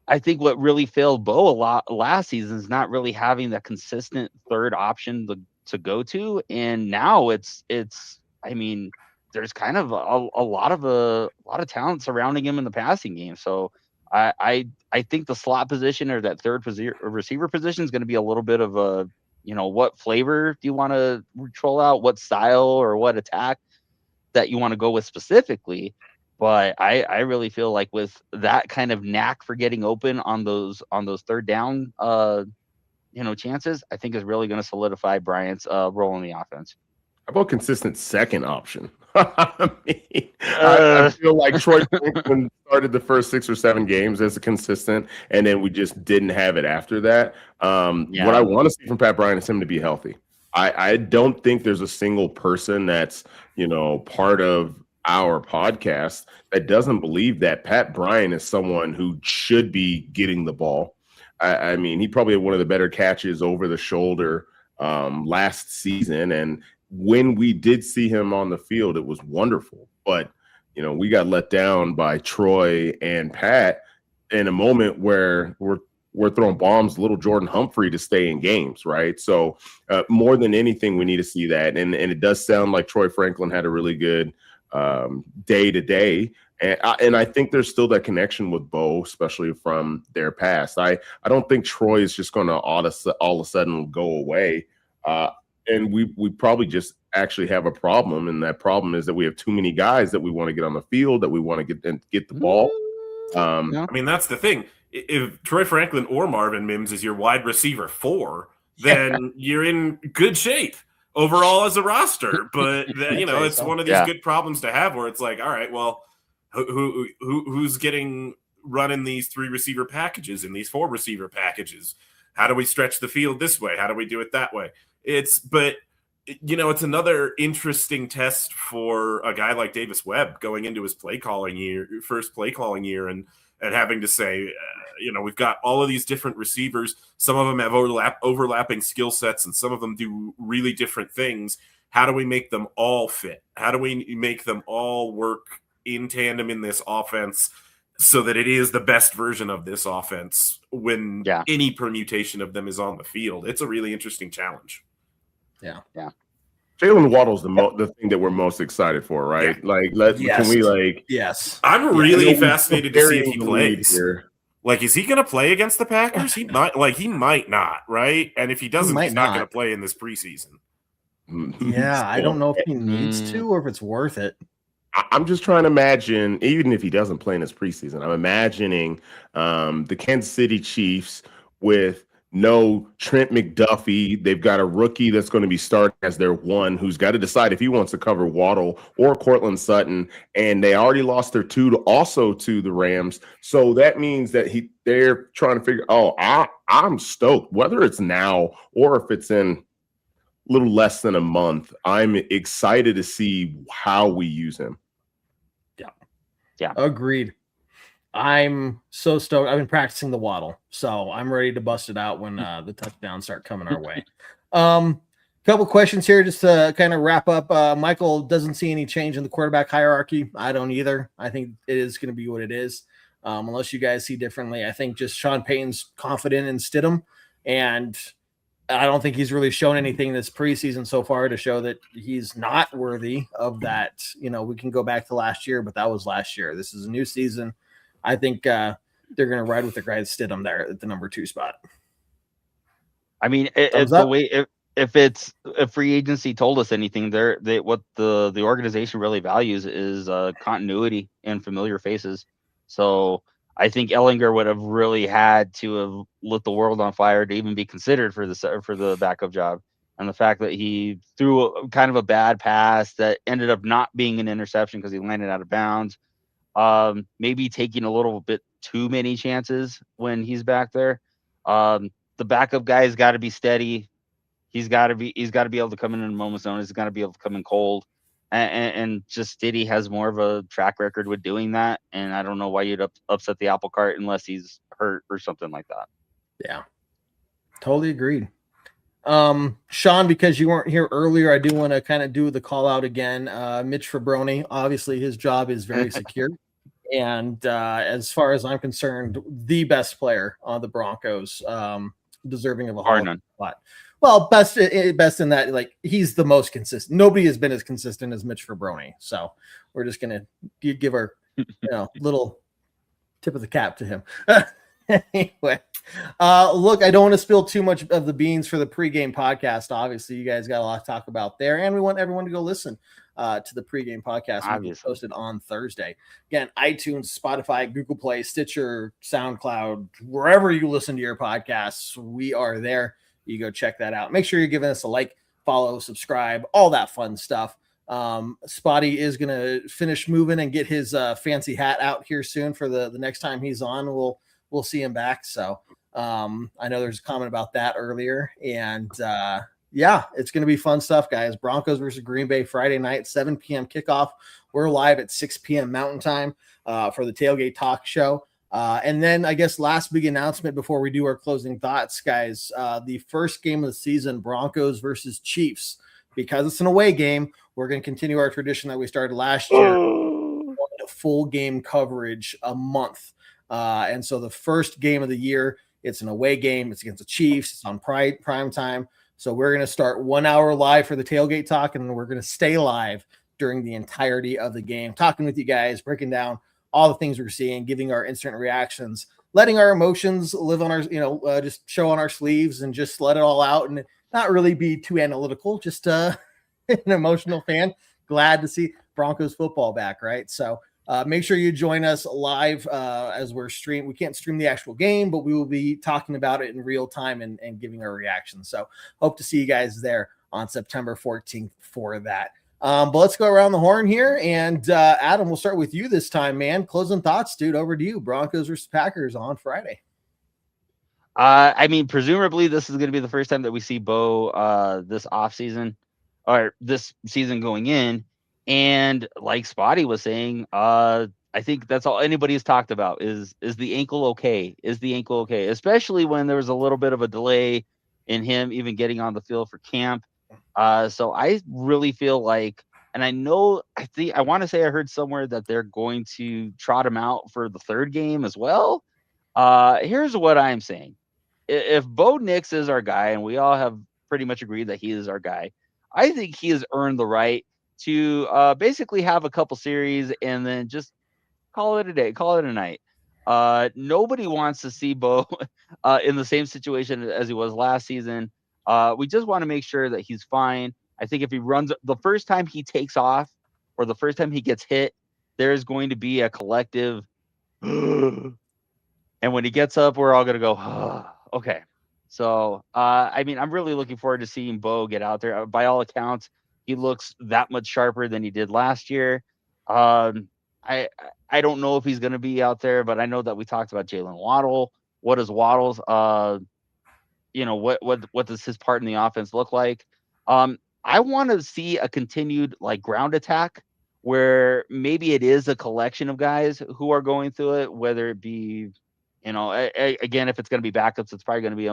I think what really failed Bo a lot last season is not really having that consistent third option to go to. And now it's, I mean, there's kind of a lot of talent surrounding him in the passing game. So I think the slot position, or that third receiver position, is going to be a little bit of a, you know, what flavor do you want to roll out, what style or what attack that you want to go with specifically. But I really feel like with that kind of knack for getting open on those third down, chances, I think is really going to solidify Bryant's role in the offense. How about consistent second option? I feel like Troy Franklin started the first 6 or 7 games as a consistent, and then we just didn't have it after that. What I want to see from Pat Bryant is him to be healthy. I don't think there's a single person that's, part of our podcast that doesn't believe that Pat Bryant is someone who should be getting the ball. I mean, he probably had one of the better catches over the shoulder last season, and when we did see him on the field, it was wonderful. But, we got let down by Troy and Pat in a moment where we're throwing bombs, little Jordan Humphrey to stay in games, right? So more than anything, we need to see that. And it does sound like Troy Franklin had a really good day-to-day. And I think there's still that connection with Bo, especially from their past. I don't think Troy is just going to all of a sudden go away. And we probably just actually have a problem, and that problem is that we have too many guys that we want to get on the field, that we want to get the ball. I mean, that's the thing. If Troy Franklin or Marvin Mims is your wide receiver 4, then you're in good shape overall as a roster. But it's one of these good problems to have, where it's like, all right, well, who's running these 3 receiver packages and these 4 receiver packages? How do we stretch the field this way? How do we do it that way? It's another interesting test for a guy like Davis Webb going into his first play calling year, and having to say, we've got all of these different receivers. Some of them have overlapping skill sets, and some of them do really different things. How do we make them all fit? How do we make them all work in tandem in this offense so that it is the best version of this offense when any permutation of them is on the field? It's a really interesting challenge. Yeah. Jalen Waddle's the thing that we're most excited for, right? Yes. Yes. I'm really fascinated to see if burying he the lead plays. here. Like, is he going to play against the Packers? He might not, right? And if he doesn't, he's not going to play in this preseason. Yeah, I don't know if he Mm. needs to or if it's worth it. I'm just trying to imagine, even if he doesn't play in his preseason, I'm imagining the Kansas City Chiefs with no Trent McDuffie. They've got a rookie that's going to be starting as their one, who's got to decide if he wants to cover Waddle or Cortland Sutton. And they already lost their two to the Rams. So that means that they're trying to figure, I'm stoked. Whether it's now or if it's in a little less than a month, I'm excited to see how we use him. Yeah. Agreed. I'm so stoked. I've been practicing the waddle, so I'm ready to bust it out when the touchdowns start coming our way. Couple questions here just to kind of wrap up. Michael doesn't see any change in the quarterback hierarchy. I don't either. I think it is going to be what it is, unless you guys see differently. I think just Sean Payton's confident in Stidham, and I don't think he's really shown anything this preseason so far to show that he's not worthy of that. You know, we can go back to last year, but that was last year. This is a new season. I think they're going to ride with the guy Stidham there at the number 2 spot. I mean, if free agency told us anything, what the organization really values is continuity and familiar faces. So I think Ellinger would have really had to have lit the world on fire to even be considered for the backup job. And the fact that he threw kind of a bad pass that ended up not being an interception because he landed out of bounds, maybe taking a little bit too many chances when he's back there. The backup guy's got to be steady. He's got to be able to come in a moment's notice. He's got to be able to come in cold. And just Diddy has more of a track record with doing that. And I don't know why you'd upset the apple cart unless he's hurt or something like that. Yeah, totally agreed. Sean, because you weren't here earlier, I do want to kind of do the call out again. Mitch Fabroni, obviously his job is very secure. And as far as I'm concerned, the best player on the Broncos, deserving of a Hall of Fame spot. Well, best in that, like, he's the most consistent. Nobody has been as consistent as Mitch Fabroni. So we're just gonna give our little tip of the cap to him. Anyway, look, I don't want to spill too much of the beans for the pregame podcast. Obviously, you guys got a lot to talk about there, and we want everyone to go listen to the pregame podcast. We posted on Thursday. Again, iTunes, Spotify, Google Play, Stitcher, SoundCloud, wherever you listen to your podcasts, we are there. You go check that out. Make sure you're giving us a like, follow, subscribe, all that fun stuff. Spotty is going to finish moving and get his fancy hat out here soon for the next time he's on. We'll see him back. So I know there's a comment about that earlier. And yeah, it's going to be fun stuff, guys. Broncos versus Green Bay Friday night, 7 p.m. kickoff. We're live at 6 p.m. Mountain Time for the Tailgate Talk Show. And then I guess last big announcement before we do our closing thoughts, guys, the first game of the season, Broncos versus Chiefs. Because it's an away game, we're going to continue our tradition that we started last year, full game coverage a month. And so the first game of the year, it's an away game. It's against the Chiefs. It's on prime time. So we're going to start 1 hour live for the Tailgate Talk, and we're going to stay live during the entirety of the game, talking with you guys, breaking down all the things we're seeing, giving our instant reactions, letting our emotions live on our, just show on our sleeves and just let it all out and not really be too analytical, just an emotional fan. Glad to see Broncos football back, right? So make sure you join us live as we're streaming. We can't stream the actual game, but we will be talking about it in real time and giving our reactions. So hope to see you guys there on September 14th for that. But let's go around the horn here. And Adam, we'll start with you this time, man. Closing thoughts, dude. Over to you. Broncos versus Packers on Friday. I mean, presumably this is going to be the first time that we see Bo this offseason or this season going in. And like Spotty was saying, I think that's all anybody's talked about is the ankle okay? Is the ankle okay? Especially when there was a little bit of a delay in him even getting on the field for camp. So I really feel like, and I want to say I heard somewhere that they're going to trot him out for the third game as well. Here's what I'm saying. If Bo Nix is our guy, and we all have pretty much agreed that he is our guy, I think he has earned the right to basically have a couple series and then just call it a day, call it a night. Nobody wants to see Bo in the same situation as he was last season. We just want to make sure that he's fine. I think if he runs the first time he takes off or the first time he gets hit, there's going to be a collective. And when he gets up, we're all going to go, okay. So, I mean, I'm really looking forward to seeing Bo get out there. By all accounts, he looks that much sharper than he did last year. I don't know if he's going to be out there, but I know that we talked about Jalen Waddle. What is Waddle's, what does his part in the offense look like? I want to see a continued like ground attack where maybe it is a collection of guys who are going through it, whether it be, again, if it's going to be backups, it's probably going to be a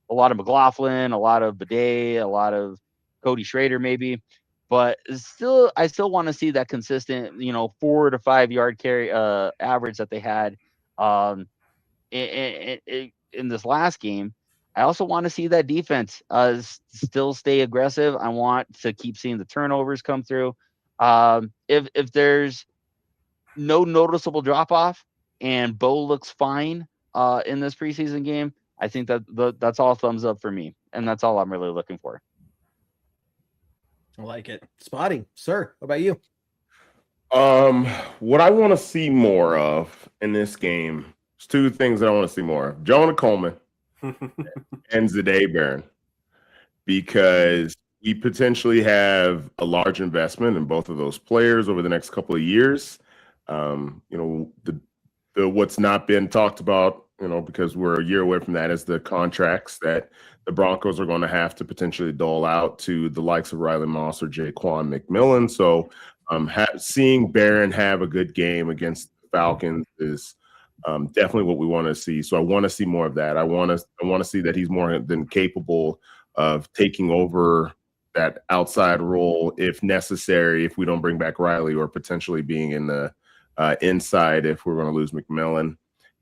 lot of McLaughlin, a lot of Bidet, a lot of Cody Schrader, maybe. But I still want to see that consistent, 4 to 5 yard carry average that they had in this last game. I also want to see that defense still stay aggressive. I want to keep seeing the turnovers come through. If there's no noticeable drop off and Bo looks fine in this preseason game, I think that's all thumbs up for me, and that's all I'm really looking for. I like it. Spotty, sir, what about you? What I want to see more of in this game is two things that I want to see more of: Jonah Coleman and Za'Darius Barron, because we potentially have a large investment in both of those players over the next couple of years. The what's not been talked about, because we're a year away from that, is the contracts that the Broncos are going to have to potentially dole out to the likes of Riley Moss or Jaquan McMillan. So seeing Barron have a good game against the Falcons is definitely what we want to see. So I want to see more of that. I want to see that he's more than capable of taking over that outside role if necessary, if we don't bring back Riley, or potentially being in the inside if we're going to lose McMillan.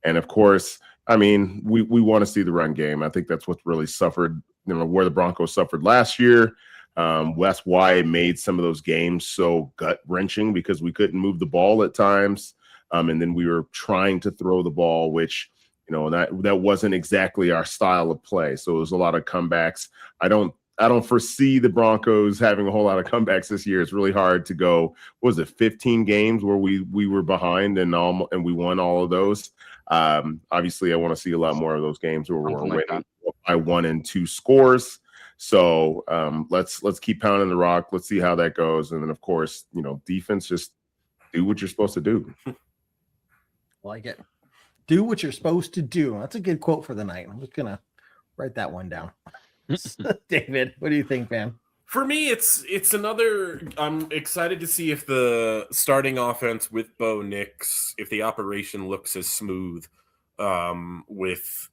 And of course, I mean, we want to see the run game. I think that's what's really suffered, where the Broncos suffered last year. That's why it made some of those games so gut-wrenching, because we couldn't move the ball at times. And then we were trying to throw the ball, which, that wasn't exactly our style of play. So it was a lot of comebacks. I don't foresee the Broncos having a whole lot of comebacks this year. It's really hard to go, 15 games where we were behind and we won all of those. Obviously, I want to see a lot more of those games where we're winning by 1 and 2 scores. So let's keep pounding the rock. Let's see how that goes. And then, of course, defense, just do what you're supposed to do. Like it. Do what you're supposed to do. That's a good quote for the night. I'm just going to write that one down. David, what do you think, man? For me, it's another. I'm excited to see if the starting offense with Bo Nix, if the operation looks as smooth, with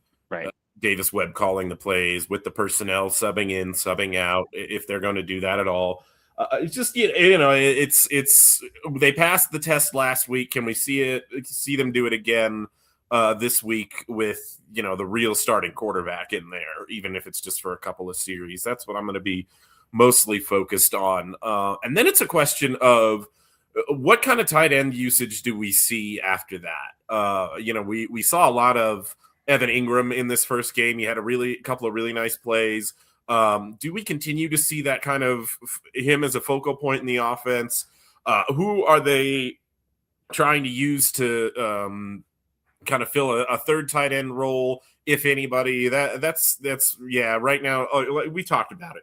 Davis Webb calling the plays, with the personnel subbing in, subbing out, if they're going to do that at all. It's just it's they passed the test last week. Can we see them do it again this week with the real starting quarterback in there, even if it's just for a couple of series? That's what I'm going to be mostly focused on. And then it's a question of what kind of tight end usage do we see after that? We saw a lot of Evan Ingram in this first game. He had a couple of really nice plays. Do we continue to see that kind of him as a focal point in the offense? Who are they trying to use to kind of fill a third tight end role, if anybody? That's right now, we talked about it.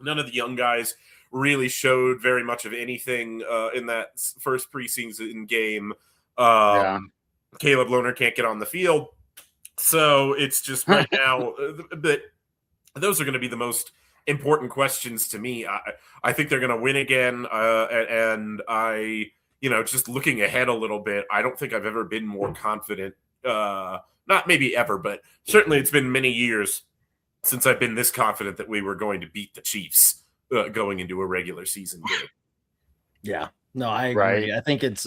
None of the young guys really showed very much of anything in that first preseason game. Caleb Lohner can't get on the field. So it's just right now that those are going to be the most important questions to me. I think they're going to win again. And I, just looking ahead a little bit, I don't think I've ever been more confident. Not maybe ever, but certainly it's been many years since I've been this confident that we were going to beat the Chiefs going into a regular season game. Yeah, no, I agree. Right. I think it's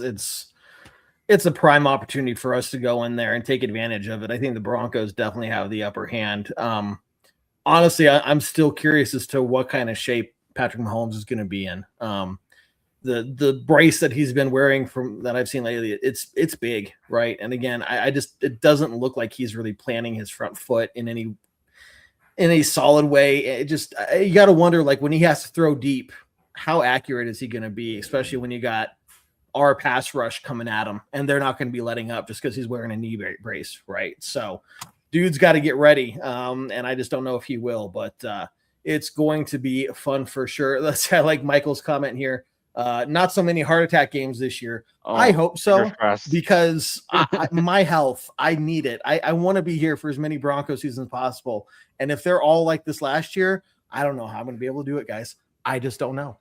a prime opportunity for us to go in there and take advantage of it. I think the Broncos definitely have the upper hand. Honestly, I'm still curious as to what kind of shape Patrick Mahomes is going to be in. The brace that he's been wearing from that I've seen lately, it's big, right? And again, I just, it doesn't look like he's really planting his front foot in a solid way. It just, you got to wonder, like, when he has to throw deep, how accurate is he going to be, especially when you got our pass rush coming at him and they're not going to be letting up just because he's wearing a knee brace, right? So dude's got to get ready. And I just don't know if he will, but it's going to be fun for sure. Let's I like Michael's comment here. Not so many heart attack games this year. I hope so, because my health, I need it. I want to be here for as many Broncos seasons as possible. And if they're all like this last year, I don't know how I'm going to be able to do it, guys. I just don't know.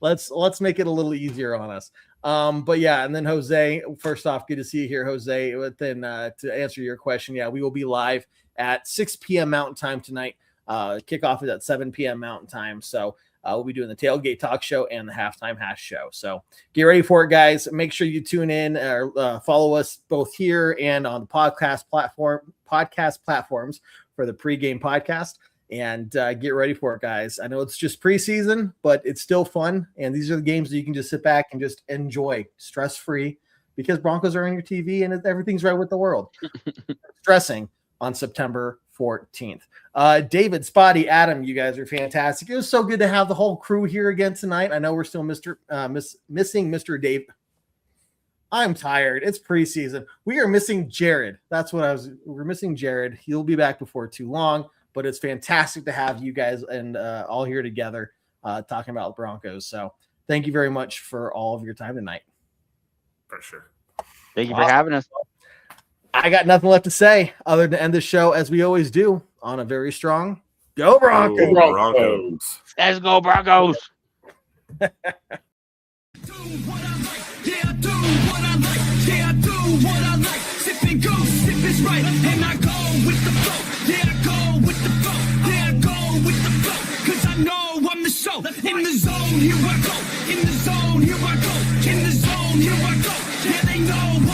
Let's make it a little easier on us. But yeah, and then Jose, first off, good to see you here, Jose. But then to answer your question, yeah, we will be live at 6 p.m. Mountain Time tonight. Kickoff is at 7 p.m. Mountain Time. So we'll be doing the Tailgate Talk Show and the Halftime Hash Show. So get ready for it, guys. Make sure you tune in or follow us both here and on the podcast platforms for the pregame podcast. And get ready for it, guys. I know it's just preseason, but it's still fun. And these are the games that you can just sit back and just enjoy stress-free, because Broncos are on your TV and everything's right with the world. Stressing on September 14th. David, Spotty, Adam, you guys are fantastic. It was so good to have the whole crew here again tonight. I know we're still missing Mr. Dave. I'm tired. It's preseason. We are missing Jared. We're missing Jared. He'll be back before too long. But it's fantastic to have you guys and all here together talking about the Broncos. So thank you very much for all of your time tonight. For sure. Thank you for having us. I got nothing left to say other than end the show as we always do on a very strong Go Broncos. Go Broncos. Let's go Broncos. Sipping goose, sip is right, and I go with the flow. Yeah, I go with the flow. Yeah, I go with the flow. 'Cause I know I'm the show. In the zone, here I go. In the zone, here I go. In the zone, here I go. Yeah, they know